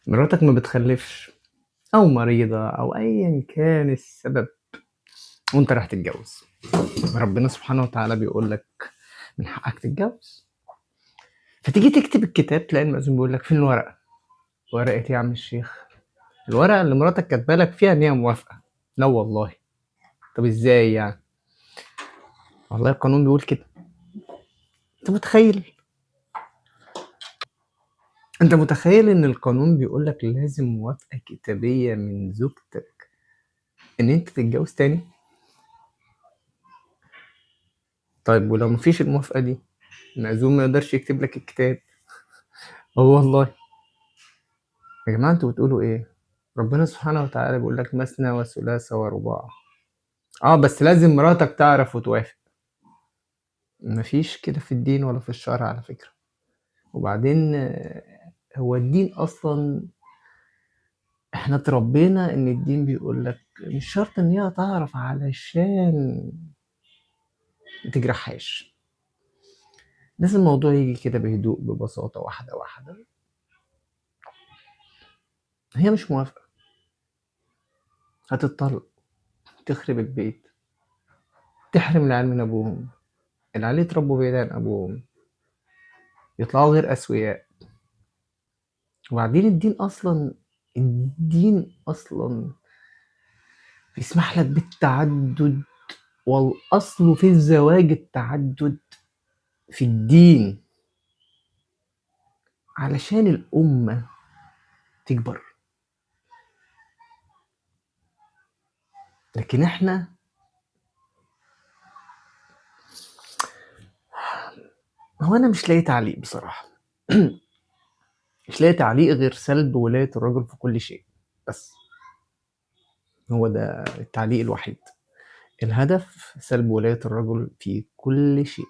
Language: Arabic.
مراتك ما بتخلفش أو مريضة أو أيا كان السبب وأنت رايح تتجوز، ربنا سبحانه وتعالى بيقول لك من حقك تتجوز. فتيجي تكتب الكتاب تلاقي المأذون بيقول لك فين الورقة؟ ورقة إيه يا عم الشيخ؟ الورقة اللي مراتك كاتبة لك فيها إن هي موافقة. لا والله. طب إزاي يعني؟ والله القانون بيقول كده. أنت متخيل؟ أنت متخيل إن القانون بيقول لك لازم موافقة كتابية من زوجتك إن أنت تتجوز تاني؟ طيب ولو مفيش الموافقة دي، المأذون ما يقدرش يكتب لك الكتاب. اه والله. يا جماعة انتوا بتقولوا ايه؟ ربنا سبحانه وتعالى بيقول لك مثنى وثلاث ورباع. اه بس لازم مراتك تعرف وتوافق. مفيش كده في الدين ولا في الشرع على فكرة. وبعدين هو الدين اصلا احنا اتربينا ان الدين بيقول لك مش شرط ان هي تعرف علشان ما تجرحهاش. لازم الموضوع يجي كده بهدوء ببساطة، واحدة واحدة. هي مش موافقة، هتتطلق، تخرب البيت، تحرم العيال من ابوهم، العيال يتربوا بعيد عن ابوهم، يطلعوا غير اسوياء. وبعدين الدين اصلا بيسمح لك بالتعدد، والاصل في الزواج التعدد في الدين علشان الامه تكبر. لكن احنا هو انا مش لاقي تعليق بصراحه. مش لاقي تعليق غير سلب ولايه الرجل في كل شيء. بس هو ده التعليق الوحيد. الهدف سلب ولايه الرجل في كل شيء.